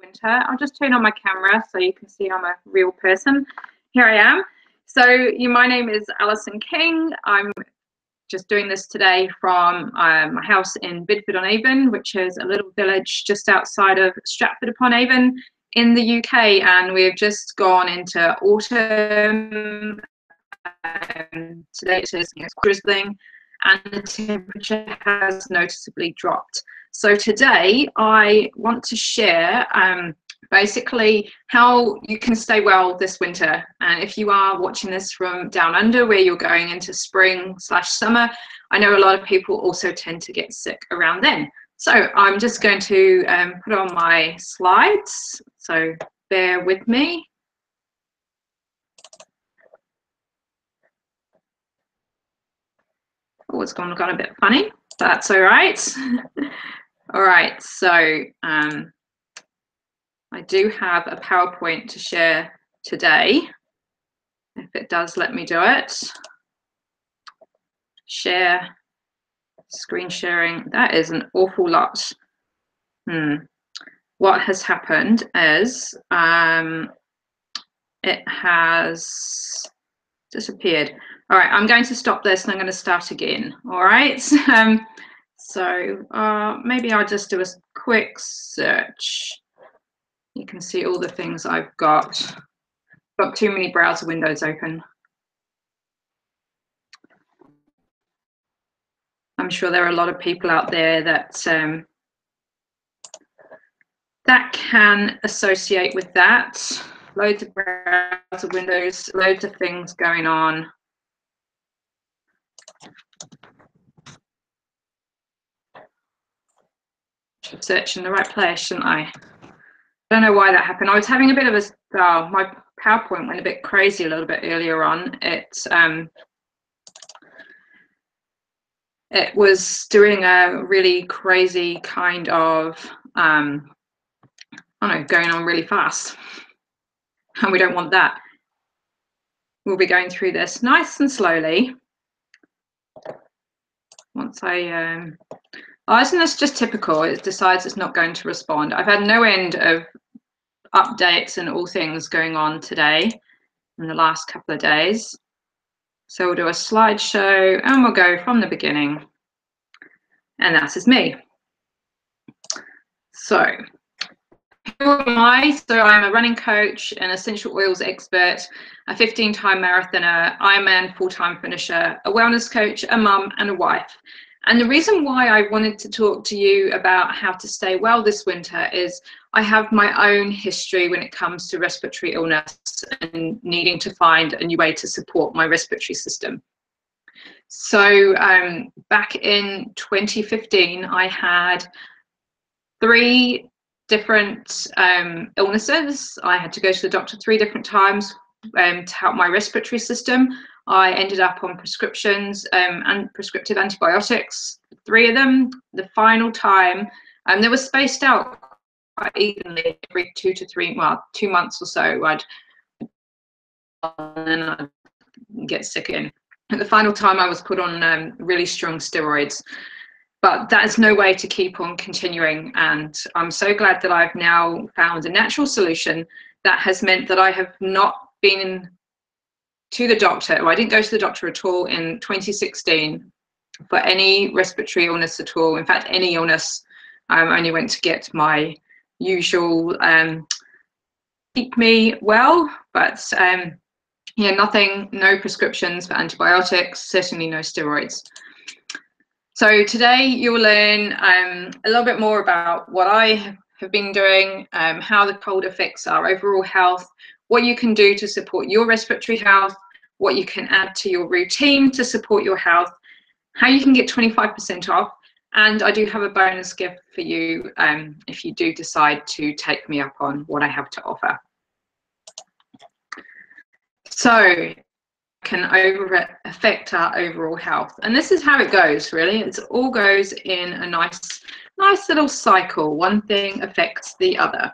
winter. I'll just turn on my camera so you can see I'm a real person. Here I am. So my name is Alison King. I'm just doing this today from my house in Bidford-on-Avon, which is a little village just outside of Stratford-upon-Avon in the UK, and we've just gone into autumn. Today it's drizzling and the temperature has noticeably dropped. So today I want to share basically how you can stay well this winter. And if you are watching this from down under where you're going into spring/summer, I know a lot of people also tend to get sick around then. So I'm just going to put on my slides, so bear with me. Oh, it's gone a bit funny. That's all right. All right, so I do have a PowerPoint to share today. If it does, let me do it. Share, screen sharing. That is an awful lot. What has happened is it has disappeared. All right, I'm going to stop this and I'm going to start again. All right. So maybe I'll just do a quick search. You can see all the things I've got. Got too many browser windows open. I'm sure there are a lot of people out there that that can associate with that. Loads of browser windows, loads of things going on. Should search in the right place, shouldn't I? I don't know why that happened. I was having a bit of a, my PowerPoint went a bit crazy a little bit earlier on. It was doing a really crazy kind of, I don't know, going on really fast. And we don't want that. We'll be going through this nice and slowly. Once I, oh, isn't this just typical? It decides it's not going to respond. I've had no end of updates and all things going on today in the last couple of days. So we'll do a slideshow and we'll go from the beginning. And that is me. So who am I? So I'm a running coach, an essential oils expert, a 15-time marathoner, Ironman full-time finisher, a wellness coach, a mum and a wife. And the reason why I wanted to talk to you about how to stay well this winter is I have my own history when it comes to respiratory illness and needing to find a new way to support my respiratory system. So back in 2015, I had 3 different illnesses. I had to go to the doctor 3 different times to help my respiratory system. I ended up on prescriptions and prescriptive antibiotics, 3 of them. The final time, they were spaced out quite evenly every 2 to 3, well, 2 months or so. I'd get sick again. At the final time, I was put on really strong steroids. But that is no way to keep on continuing. And I'm so glad that I've now found a natural solution that has meant that I have not been to the doctor, or I didn't go to the doctor at all in 2016 for any respiratory illness at all. In fact, any illness. I only went to get my usual keep me well, but yeah, nothing, no prescriptions for antibiotics, certainly no steroids. So today you'll learn a little bit more about what I have been doing, how the cold affects our overall health, what you can do to support your respiratory health, what you can add to your routine to support your health, how you can get 25% off, and I do have a bonus gift for you if you do decide to take me up on what I have to offer. So can affect our overall health, and this is how it goes. Really, it all goes in a nice little cycle. One thing affects the other.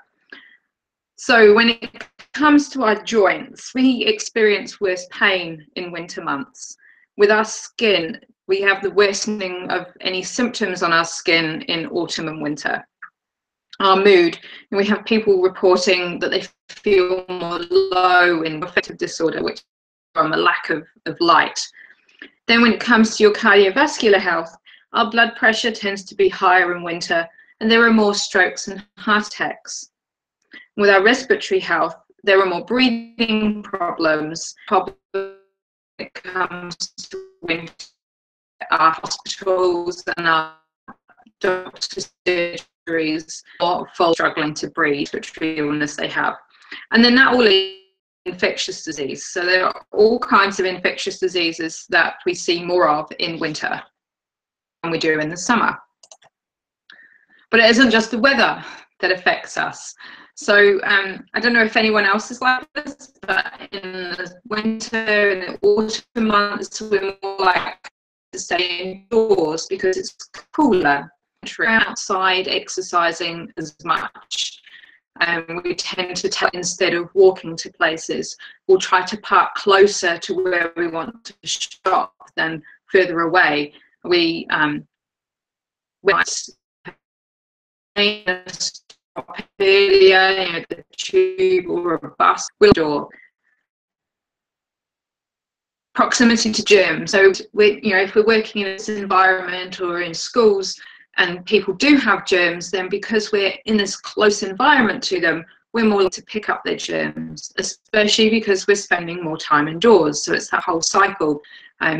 So when it comes to our joints, we experience worse pain in winter months. With our skin, we have the worsening of any symptoms on our skin in autumn and winter. our mood. And we have people reporting that they feel more low in affective disorder, which is from a lack of light. Then when it comes to your cardiovascular health, our blood pressure tends to be higher in winter, and there are more strokes and heart attacks. With our respiratory health, there are more breathing problems when it comes to winter. Our hospitals and our doctors' surgeries are full struggling to breathe, respiratory illness they have. And then that all is infectious disease. So there are all kinds of infectious diseases that we see more of in winter than we do in the summer. But it isn't just the weather that affects us. So I don't know if anyone else is like this, but in the winter and the autumn months, we're more likely to stay indoors because it's cooler. We're outside exercising as much. We tend to instead of walking to places, we'll try to park closer to where we want to shop than further away. We might stop earlier, the tube or a bus will door. Proximity to germs. So if we're working in this environment or in schools and people do have germs, then because we're in this close environment to them, we're more likely to pick up their germs, especially because we're spending more time indoors. So it's that whole cycle. I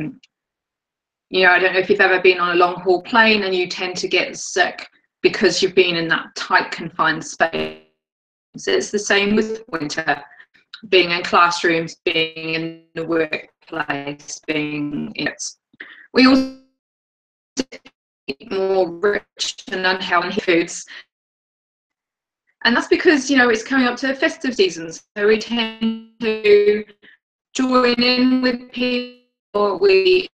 don't know if you've ever been on a long haul plane and you tend to get sick because you've been in that tight confined space. So it's the same with winter, being in classrooms, being in the workplace, being in it. We also eat more rich and unhealthy foods. And that's because, it's coming up to festive seasons. So we tend to join in with people. We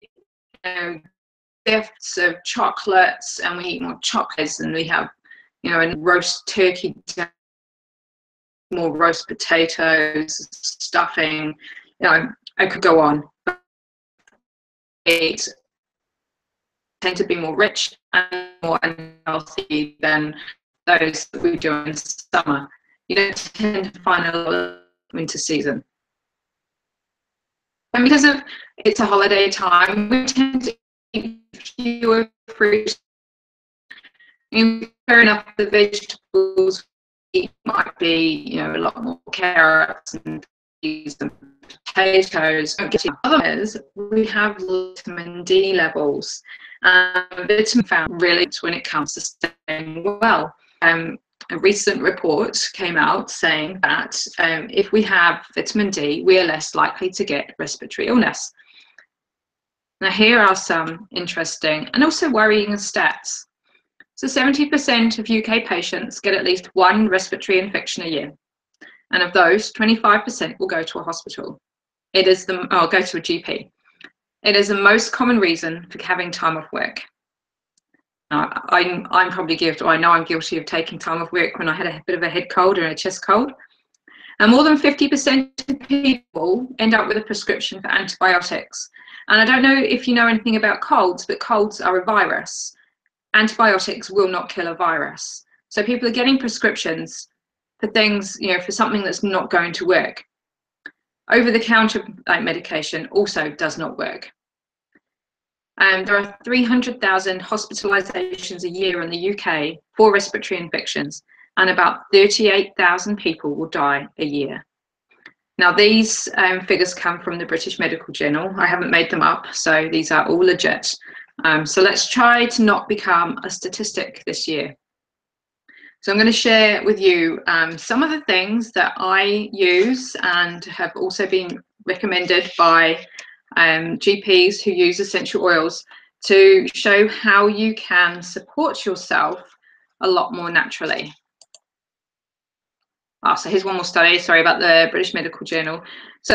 gifts of chocolates, and we eat more chocolates, and we have, and roast turkey, more roast potatoes, stuffing. I could go on. It tend to be more rich and more unhealthy than those that we do in summer. You don't tend to find a lot of winter season. And because it's a holiday time, we tend to eat fewer fruits. Fair enough, the vegetables we eat might be, a lot more carrots and peas and potatoes. Others, we have vitamin D levels. Vitamin found really when it comes to staying well. A recent report came out saying that if we have vitamin D, we are less likely to get respiratory illness. Now, here are some interesting and also worrying stats. So 70% of UK patients get at least one respiratory infection a year. And of those, 25% will go to a hospital. Go to a GP. It is the most common reason for having time off work. I'm probably guilty, or I know I'm guilty of taking time off work when I had a bit of a head cold or a chest cold. And more than 50% of people end up with a prescription for antibiotics. And I don't know if you know anything about colds, but colds are a virus. Antibiotics will not kill a virus. So people are getting prescriptions for things, for something that's not going to work. Over-the-counter medication also does not work. There are 300,000 hospitalizations a year in the UK for respiratory infections, and about 38,000 people will die a year. Now, these figures come from the British Medical Journal. I haven't made them up, so these are all legit. So let's try to not become a statistic this year. So I'm going to share with you some of the things that I use and have also been recommended by GPs who use essential oils to show how you can support yourself a lot more naturally. So here's one more study, sorry about the British Medical Journal. So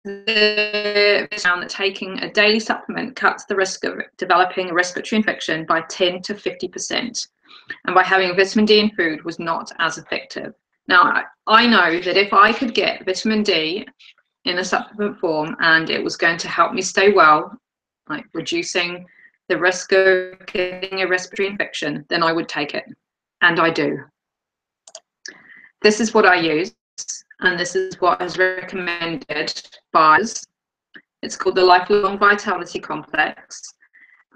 they found that taking a daily supplement cuts the risk of developing a respiratory infection by 10 to 50%. And by having vitamin D in food was not as effective. Now, I know that if I could get vitamin D in a supplement form and it was going to help me stay well, like reducing the risk of getting a respiratory infection, then I would take it, and I do. This is what I use, and this is what is recommended by us. It's called the Lifelong Vitality Complex,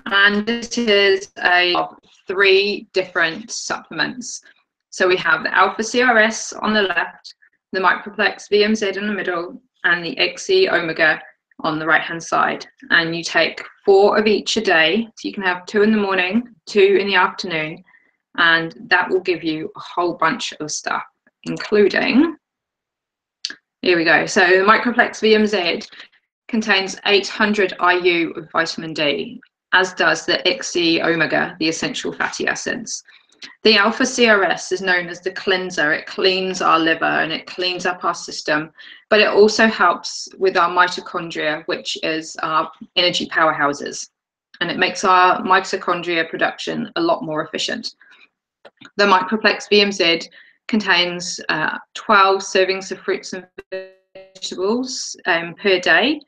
and it is of 3 different supplements. So we have the Alpha CRS on the left, the Microplex VMZ in the middle, and the XE Omega on the right hand side. And you take 4 of each a day, so you can have 2 in the morning, 2 in the afternoon, and that will give you a whole bunch of stuff, including, here we go, so the Microplex VMZ contains 800 IU of vitamin D, as does the XE Omega, the essential fatty acids. The Alpha CRS is known as the cleanser. It cleans our liver and it cleans up our system, but it also helps with our mitochondria, which is our energy powerhouses, and it makes our mitochondria production a lot more efficient. The Microplex VMZ contains 12 servings of fruits and vegetables per day.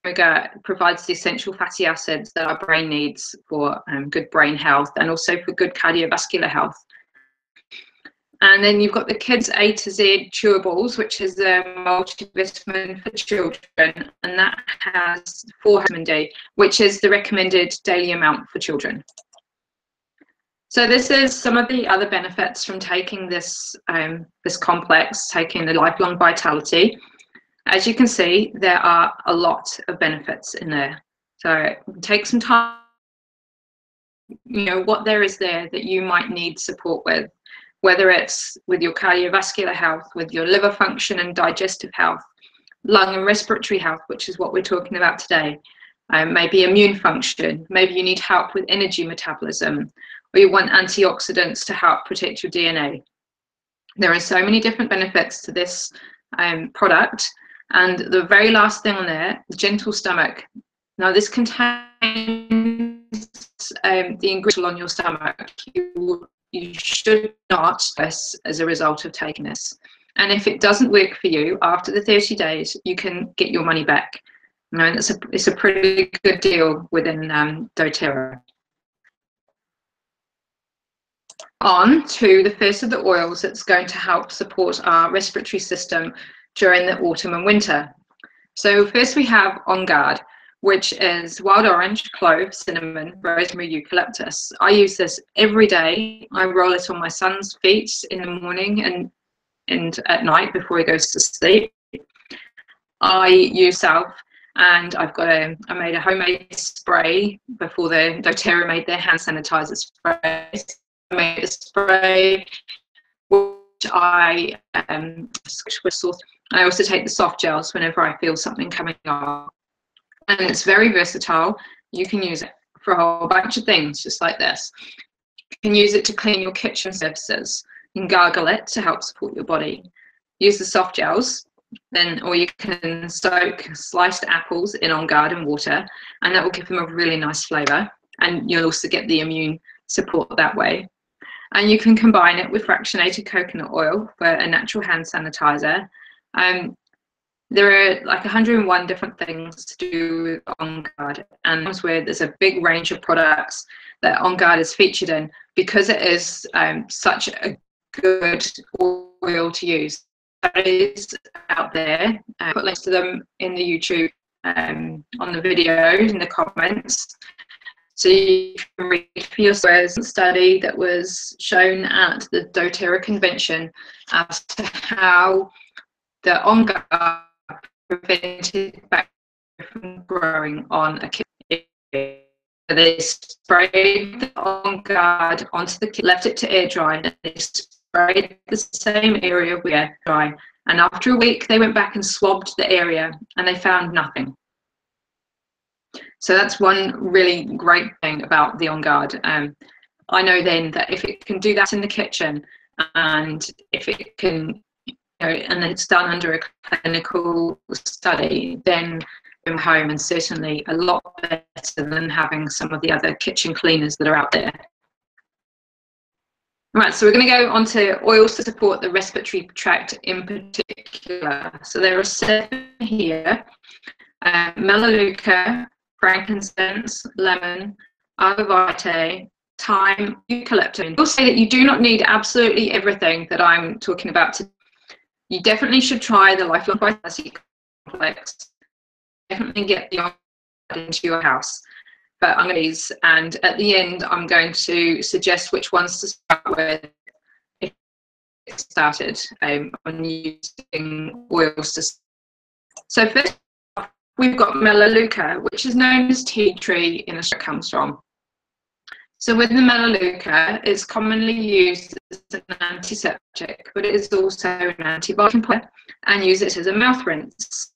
Omega provides the essential fatty acids that our brain needs for good brain health and also for good cardiovascular health. And then you've got the Kids A to Z chewables, which is a multivitamin for children, and that has 4 vitamin D, which is the recommended daily amount for children. So this is some of the other benefits from taking this complex, taking the Lifelong Vitality. As you can see, there are a lot of benefits in there. So take some time, what there is there that you might need support with, whether it's with your cardiovascular health, with your liver function and digestive health, lung and respiratory health, which is what we're talking about today, maybe immune function, maybe you need help with energy metabolism, or you want antioxidants to help protect your DNA. There are so many different benefits to this product. And the very last thing on there, the gentle stomach. Now this contains the ingredient on your stomach. You should not stress as a result of taking this. And if it doesn't work for you, after the 30 days, you can get your money back. And it's a pretty good deal within doTERRA. On to the first of the oils that's going to help support our respiratory system during the autumn and winter. So first we have On Guard, which is wild orange, clove, cinnamon, rosemary, eucalyptus. I use this every day. I roll it on my son's feet in the morning and at night before he goes to sleep. I use self, and I made a homemade spray before the doTERRA made their hand sanitizer spray. I made a spray which I switch with sauce. I also take the soft gels whenever I feel something coming on. And it's very versatile. You can use it for a whole bunch of things, just like this. You can use it to clean your kitchen surfaces. You can gargle it to help support your body. Use the soft gels, or you can soak sliced apples in On Guard and water, and that will give them a really nice flavour. And you'll also get the immune support that way. And you can combine it with fractionated coconut oil for a natural hand sanitizer. There are like 101 different things to do with On Guard, and that's where there's a big range of products that On Guard is featured in, because it is such a good oil to use. That is out there. I'll put links to them in the YouTube on the video in the comments. So you can read for yourself a study that was shown at the doTERRA convention as to how the On Guard prevented bacteria from growing on a kit. They sprayed the On Guard onto the kit, left it to air dry, and they sprayed the same area with air dry. And after a week, they went back and swabbed the area, and they found nothing. So that's one really great thing about the On Guard. I know then that if it can do that in the kitchen, and if it can, and it's done under a clinical study, then I'm home, and certainly a lot better than having some of the other kitchen cleaners that are out there. Right, so we're going to go on to oils to support the respiratory tract in particular. So there are 7 here. Melaleuca, frankincense, lemon, arbor vitae, thyme, eucalyptus. I will say that you do not need absolutely everything that I'm talking about today. You definitely should try the Lifelong Vitality Complex. Definitely get the into your house. But I'm going to use, and at the end, I'm going to suggest which ones to start with if you started on using oils to. So first, we've got Melaleuca, which is known as tea tree in Australia, comes from. So with the Melaleuca, it's commonly used as an antiseptic, but it is also an antibiotic, and use it as a mouth rinse.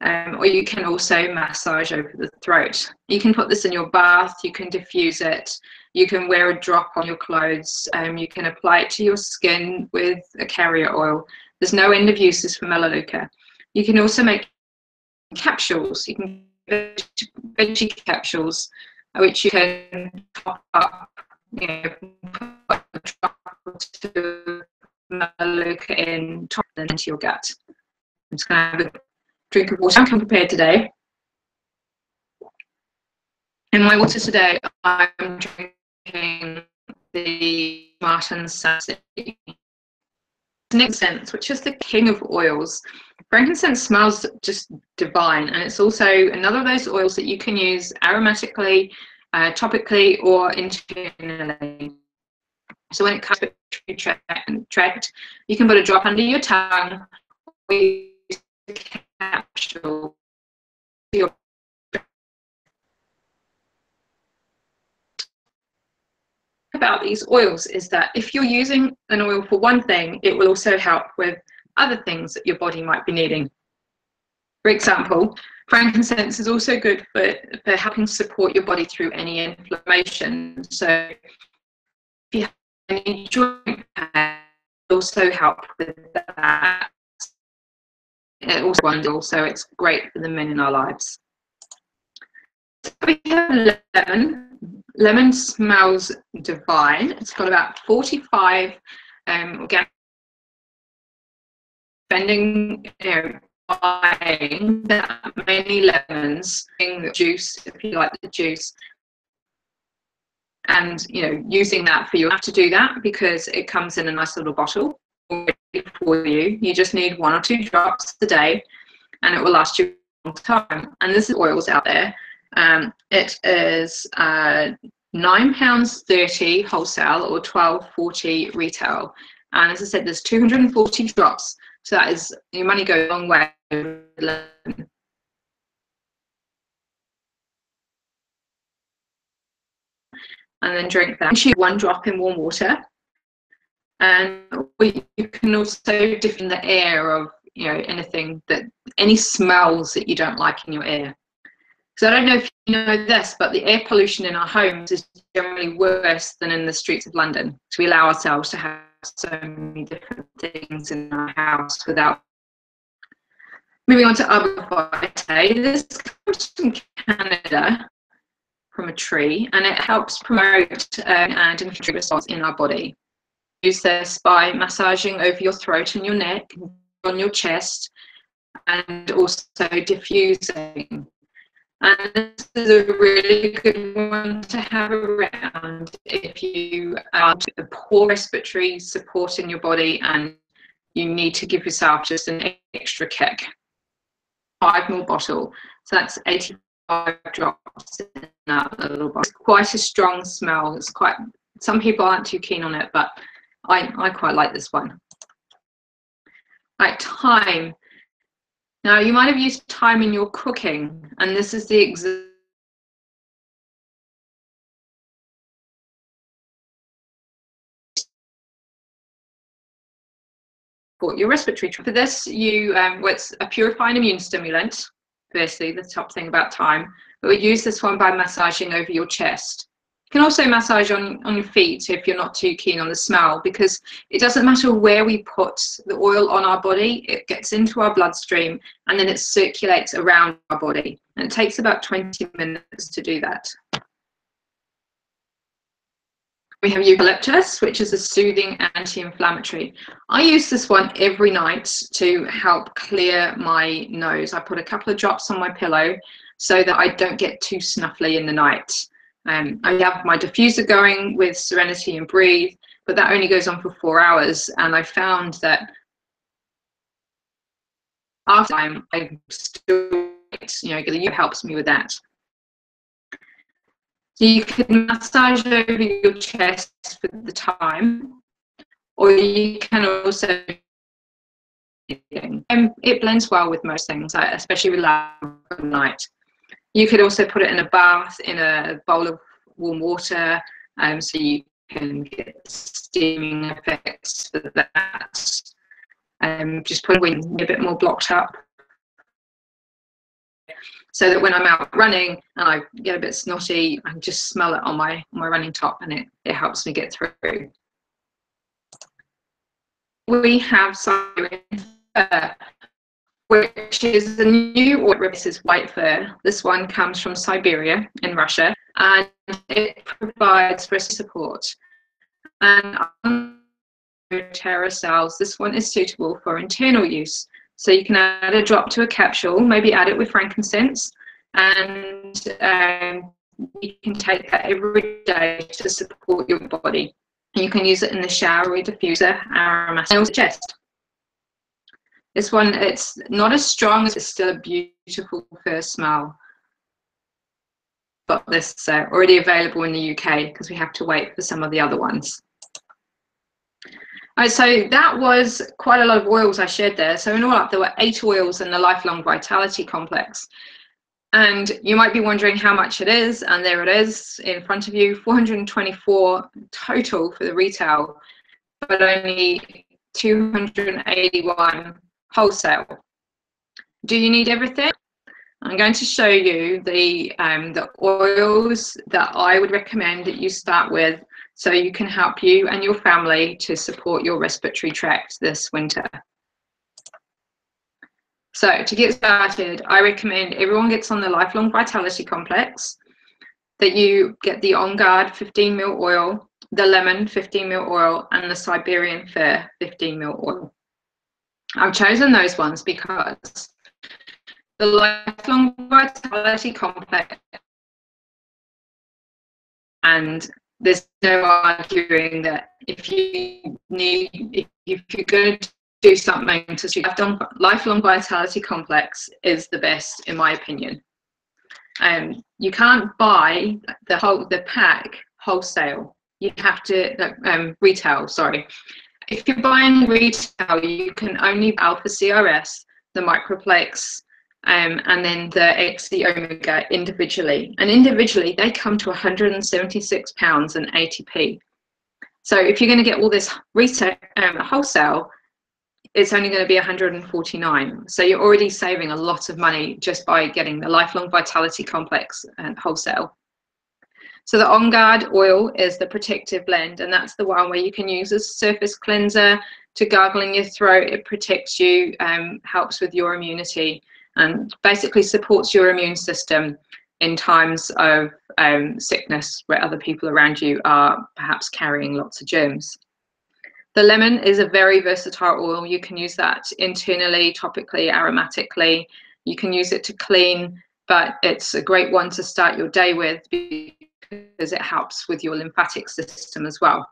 Or you can also massage over the throat. You can put this in your bath, you can diffuse it, you can wear a drop on your clothes, you can apply it to your skin with a carrier oil. There's no end of uses for Melaleuca. You can also make capsules. You can veggie capsules, which you can top up, you know, put a drop of Melaleuca in, top it into your gut. I'm just going to have a drink of water. I'm prepared today. In my water today, I'm drinking the Martin Sassy frankincense, which is the king of oils. Frankincense smells just divine, and it's also another of those oils that you can use aromatically, topically, or internally. So when it comes to tract, you can put a drop under your tongue, or use a capsule. About these oils is that if you're using an oil for one thing, it will also help with other things that your body might be needing. For example, frankincense is also good for helping support your body through any inflammation. So if you have any joint pain, it will also help with that. It also it's great for the men in our lives. So we have lemon. Lemon smells divine. It's got about 45 organic, spending, you know, buying that many lemons, the juice, if you like the juice, and you know, using that for you. You have to do that because it comes in a nice little bottle for you. You just need 1 or 2 drops a day, and it will last you a long time. And this is oils out there. It is £9.30 wholesale or £12.40 retail. And as I said, there's 240 drops, so that is, your money goes a long way. And then drink that. You 1 drop in warm water, and you can also diffuse the air of, you know, any smells that you don't like in your air. So I don't know if you know this, but the air pollution in our homes is generally worse than in the streets of London. So we allow ourselves to have so many different things in our house without. Moving on to arbor vitae. This comes from Canada, from a tree, and it helps promote and inflammatory response in our body. Use this by massaging over your throat and your neck, on your chest, and also diffusing. And this is a really good one to have around if you have a poor respiratory support in your body and you need to give yourself just an extra kick. 5 ml bottle, so that's 85 drops in that little bottle. It's quite a strong smell. It's quite, some people aren't too keen on it, but I quite like this one. Like thyme. Now, you might have used thyme in your cooking, and this is the for your respiratory tract. For this, it's a purifying immune stimulant, firstly, the top thing about thyme, but we use this one by massaging over your chest. You can also massage on your feet if you're not too keen on the smell, because it doesn't matter where we put the oil on our body, it gets into our bloodstream and then it circulates around our body. And it takes about 20 minutes to do that. We have eucalyptus, which is a soothing anti-inflammatory. I use this one every night to help clear my nose. I put a couple of drops on my pillow so that I don't get too snuffly in the night. I have my diffuser going with Serenity and Breathe, but that only goes on for 4 hours. And I found that after time, I still, it helps me with that. So you can massage over your chest for the time, or you can also, it blends well with most things, especially with at night. You could also put it in a bath, in a bowl of warm water, so you can get steaming effects for that. Just put when a bit more blocked up, so that when I'm out running and I get a bit snotty, I can just smell it on my running top, and it helps me get through. We have Siren Fur, which is a new oil. This is white fur. This one comes from Siberia in Russia, and it provides breast support. And Terra cells, this one is suitable for internal use. So you can add a drop to a capsule, maybe add it with frankincense, and you can take that every day to support your body. You can use it in the shower with diffuser, aromatic, and also chest. This one, it's not as strong, as it's still a beautiful first smell. But this is already available in the UK because we have to wait for some of the other ones. Right, so that was quite a lot of oils I shared there. So in all up, there were 8 oils in the Lifelong Vitality Complex. And you might be wondering how much it is, and there it is in front of you, 424 total for the retail, but only 281 wholesale. Do you need everything? I'm going to show you the oils that I would recommend that you start with, so you can help you and your family to support your respiratory tract this winter. So to get started, I recommend everyone gets on the Lifelong Vitality Complex, that you get the On Guard 15 ml oil, the lemon 15 ml oil, and the Siberian Fur 15 ml oil. I've chosen those ones because the Lifelong Vitality Complex, and there's no arguing that if you're going to do something to see, Lifelong Vitality Complex is the best in my opinion. You can't buy the pack wholesale. You have to retail. Sorry, if you're buying retail, you can only buy Alpha CRS, the Microplex, and then the XC Omega individually. And individually, they come to £176 and 80p. So if you're going to get all this retail wholesale, it's only going to be 149. So you're already saving a lot of money just by getting the Lifelong Vitality Complex and wholesale. So the On Guard oil is the protective blend, and that's the one where you can use as a surface cleanser to gargle in your throat. It protects you, helps with your immunity, and basically supports your immune system in times of sickness where other people around you are perhaps carrying lots of germs. The lemon is a very versatile oil. You can use that internally, topically, aromatically. You can use it to clean, but it's a great one to start your day with because it helps with your lymphatic system as well.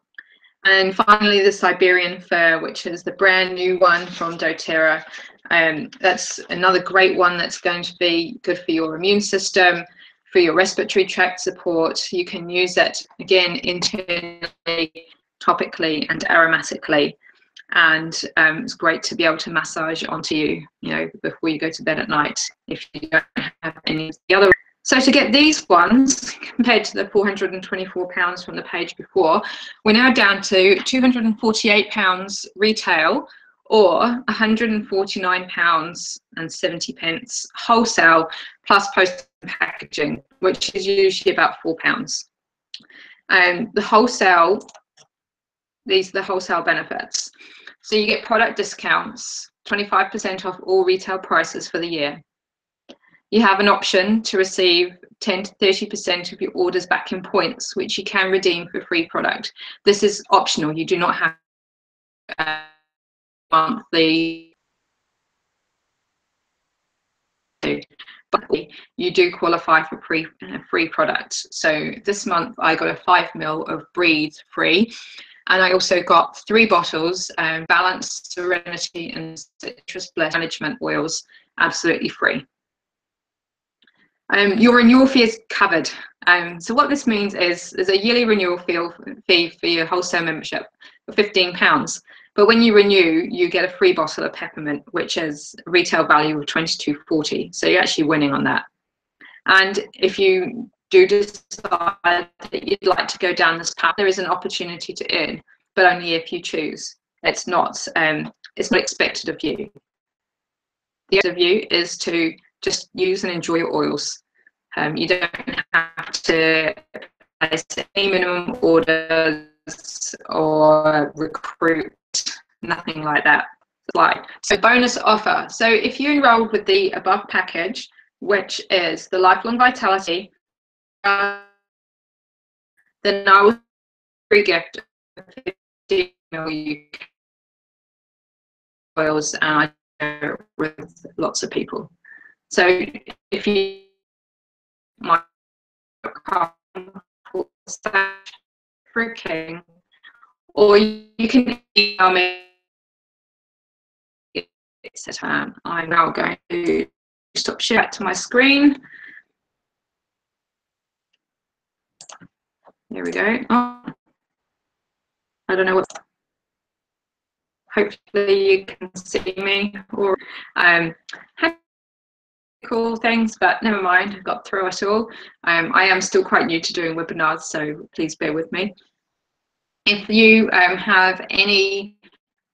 And finally, the Siberian Fur, which is the brand new one from doTERRA. That's another great one that's going to be good for your immune system, for your respiratory tract support. You can use it, again, internally, topically and aromatically, and it's great to be able to massage onto you, before you go to bed at night if you don't have any of the other. So to get these ones, compared to the £424 from the page before, we're now down to £248 retail, or £149 and 70p wholesale, plus post packaging, which is usually about £4. The wholesale, these are the wholesale benefits. So you get product discounts, 25% off all retail prices for the year. You have an option to receive 10 to 30% of your orders back in points, which you can redeem for free product. This is optional. You do not have monthly, you do qualify for free products. So this month I got a 5 ml of Breathe free, and I also got 3 bottles, Balance, Serenity and Citrus Bliss Management oils, absolutely free. Your renewal fee is covered. So what this means is there's a yearly renewal fee for your wholesale membership of £15. But when you renew, you get a free bottle of peppermint, which is a retail value of £22.40. So you're actually winning on that. And if you do decide that you'd like to go down this path, there is an opportunity to earn, but only if you choose. It's not expected of you. The other of you is to just use and enjoy your oils. You don't have to place any minimum orders or recruit, nothing like that. So bonus offer. So if you enroll with the above package, which is the Lifelong Vitality, then I will free gift of 15 UK oils, and I share with lots of people. So if you might freaking, or you can email me. I'm now going to stop share to my screen. There we go. Oh, I don't know what. Hopefully you can see me, or cool things, but never mind, I've got through it all. I am still quite new to doing webinars, so please bear with me. If you have any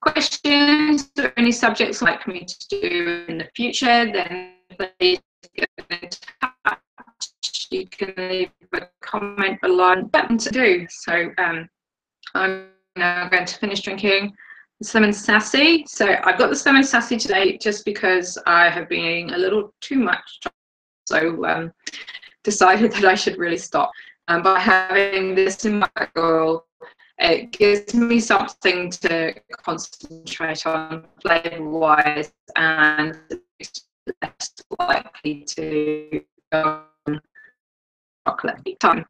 questions or any subjects you'd like me to do in the future, then please get in touch. You can leave a comment below button to do. So I'm now going to finish drinking the lemon sassy. So I've got the lemon sassy today just because I have been eating a little too much, so decided that I should really stop. By having this in my oil, it gives me something to concentrate on flavor-wise, and it's less likely to go on chocolate time.